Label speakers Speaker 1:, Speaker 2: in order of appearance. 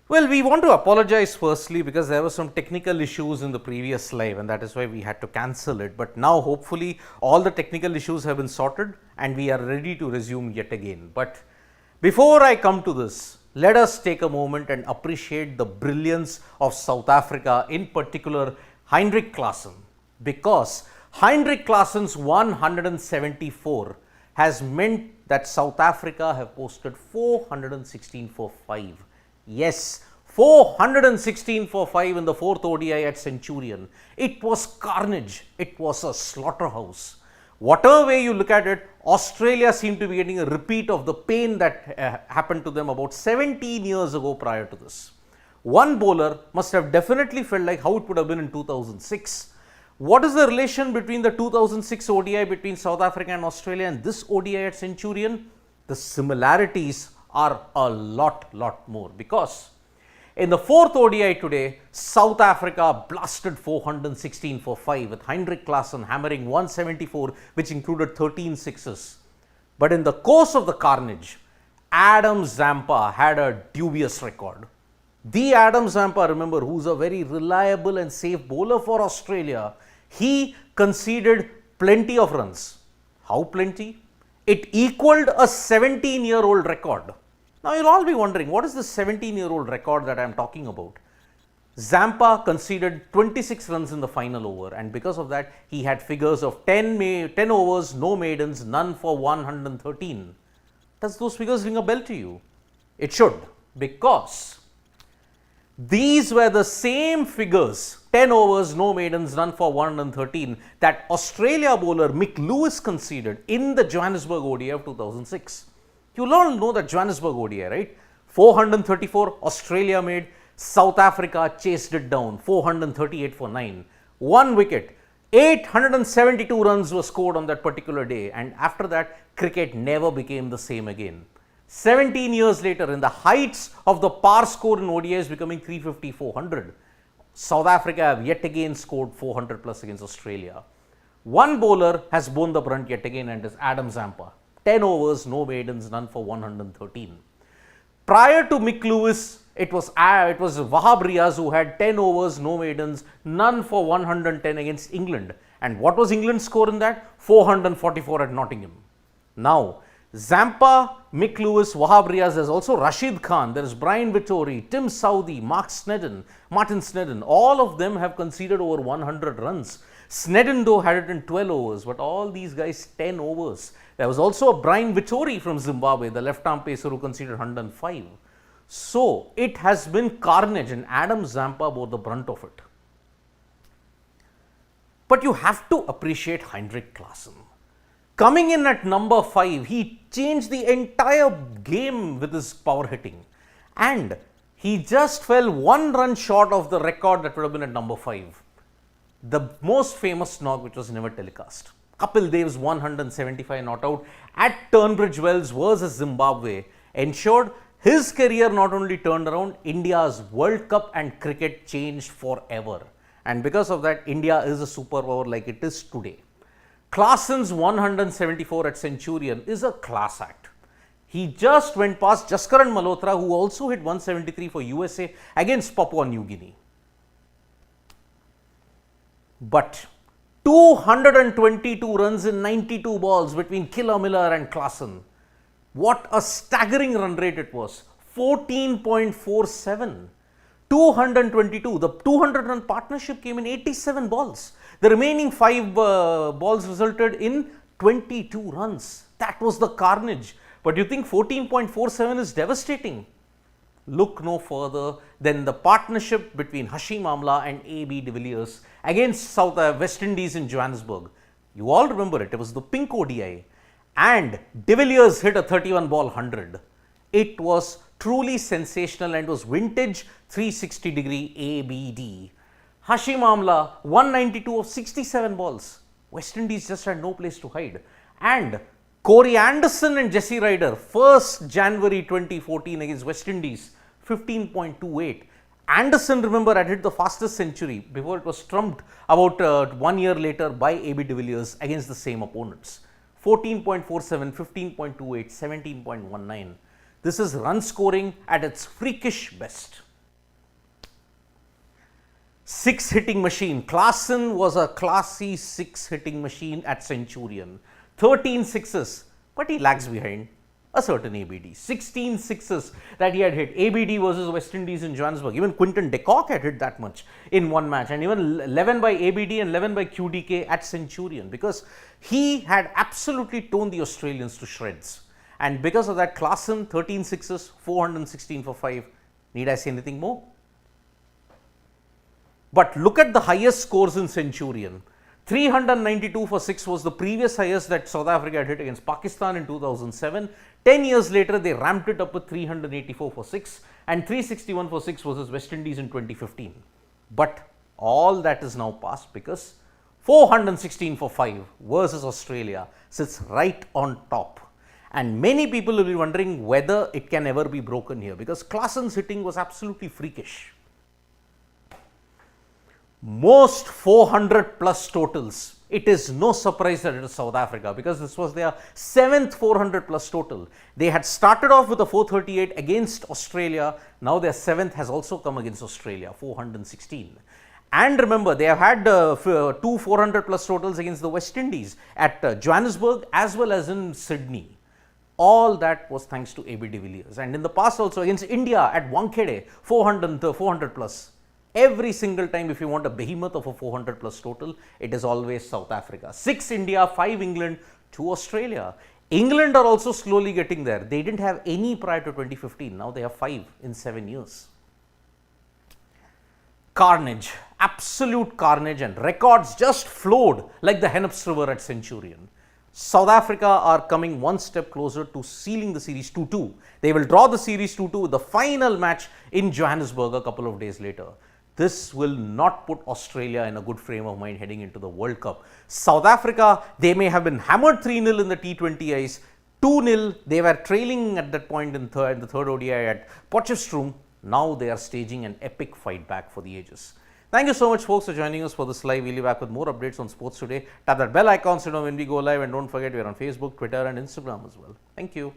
Speaker 1: Well, we want to apologize firstly because there were some technical issues in the previous live and that is why we had to cancel it. But now hopefully all the technical issues have been sorted and we are ready to resume yet again. But before I come to this, let us take a moment and appreciate the brilliance of South Africa, in particular Heinrich Klassen, because Heinrich Klassen's 174 has meant that South Africa have posted 416 for 5. Yes, 416 for 5 in the 4th ODI at Centurion. It was carnage. It was a slaughterhouse. Whatever way you look at it, Australia seemed to be getting a repeat of the pain that happened to them about 17 years ago prior to this. One bowler must have definitely felt like how it would have been in 2006. What is the relation between the 2006 ODI between South Africa and Australia and this ODI at Centurion? The similarities are a lot more, because in the 4th ODI today, South Africa blasted 416 for 5 with Heinrich Klassen hammering 174, which included 13 sixes. But in the course of the carnage, Adam Zampa had a dubious record. The Adam Zampa, remember, who's a very reliable and safe bowler for Australia, he conceded plenty of runs. How plenty? It equaled a 17-year-old record. Now, you'll all be wondering, what is the 17-year-old record that I am talking about? Zampa conceded 26 runs in the final over, and because of that, he had figures of 10 overs, no maidens, none for 113. Does those figures ring a bell to you? It should, because these were the same figures, 10 overs, no maidens, none for 113, that Australia bowler Mick Lewis conceded in the Johannesburg ODI of 2006. You will all know that Johannesburg ODI, right? 434 Australia made, South Africa chased it down, 438 for 9. 1 wicket, 872 runs were scored on that particular day, and after that, cricket never became the same again. 17 years later, in the heights of the par score in ODIs becoming 350, 400, South Africa have yet again scored 400 plus against Australia. One bowler has borne the brunt yet again, and is Adam Zampa. 10 overs, no maidens, none for 113. Prior to Mick Lewis, it was Wahab Riaz who had 10 overs, no maidens, none for 110 against England. And what was England's score in that? 444 at Nottingham. Now, Zampa, Mick Lewis, Wahab Riaz, there's also Rashid Khan, there's Brian Vittori, Tim Southee, Martin Snedden. All of them have conceded over 100 runs. Snedden though had it in 12 overs, but all these guys 10 overs. There was also a Brian Vittori from Zimbabwe, the left-arm pacer who conceded 105. So, it has been carnage, and Adam Zampa bore the brunt of it. But you have to appreciate Heinrich Klassen. Coming in at number 5, he changed the entire game with his power hitting, and he just fell 1 run short of the record that would have been at number 5. The most famous knock which was never telecast. Kapil Dev's 175 not out at Tunbridge Wells versus Zimbabwe ensured his career not only turned around, India's World Cup and cricket changed forever. And because of that, India is a superpower like it is today. Klassen's 174 at Centurion is a class act. He just went past Jaskaran Malhotra, who also hit 173 for USA against Papua New Guinea. But 222 runs in 92 balls between Killer Miller and Klassen. What a staggering run rate it was. 14.47. 222. The 200 run partnership came in 87 balls. The remaining 5 balls resulted in 22 runs. That was the carnage. But you think 14.47 is devastating? Look no further than the partnership between Hashim Amla and A.B. de Villiers against West Indies in Johannesburg. You all remember it. It was the pink ODI. And de Villiers hit a 31 ball 100. It was truly sensational and was vintage 360 degree ABD. Hashim Amla 192 of 67 balls. West Indies just had no place to hide. And Corey Anderson and Jesse Ryder, 1st January 2014 against West Indies, 15.28. Anderson, remember, had hit the fastest century before it was trumped about 1 year later by A.B. de Villiers against the same opponents. 14.47, 15.28, 17.19. This is run scoring at its freakish best. Six hitting machine. Klassen was a classy six hitting machine at Centurion. 13 sixes, but he lags behind a certain ABD. 16 sixes that he had hit. ABD versus West Indies in Johannesburg. Even Quinton de Kock had hit that much in one match, and even 11 by ABD and 11 by QDK at Centurion, because he had absolutely torn the Australians to shreds. And because of that, Klassen 13 sixes, 416 for 5. Need I say anything more? But look at the highest scores in Centurion. 392 for 6 was the previous highest that South Africa had hit against Pakistan in 2007. 10 years later, they ramped it up with 384 for 6, and 361 for 6 versus West Indies in 2015. But all that is now past, because 416 for 5 versus Australia sits right on top. And many people will be wondering whether it can ever be broken here, because Klassen's hitting was absolutely freakish. Most 400 plus totals. It is no surprise that it is South Africa, because this was their 7th 400 plus total. They had started off with a 438 against Australia. Now their 7th has also come against Australia, 416. And remember, they have had two 400 plus totals against the West Indies at Johannesburg as well as in Sydney. All that was thanks to AB de Villiers. And in the past also against India at Wankhede, 400 plus. Every single time, if you want a behemoth of a 400 plus total, it is always South Africa. 6 India, 5 England, 2 Australia. England are also slowly getting there. They didn't have any prior to 2015. Now they have 5 in 7 years. Carnage, absolute carnage, and records just flowed like the Hennops River at Centurion. South Africa are coming one step closer to sealing the series 2-2. They will draw the series 2-2 with the final match in Johannesburg a couple of days later. This will not put Australia in a good frame of mind heading into the World Cup. South Africa, they may have been hammered 3-0 in the T20 Is, 2-0. They were trailing at that point in the third ODI at Potchefstroom. Now they are staging an epic fight back for the ages. Thank you so much, folks, for joining us for this live. We'll be back with more updates on sports today. Tap that bell icon so you know when we go live, and don't forget we are on Facebook, Twitter and Instagram as well. Thank you.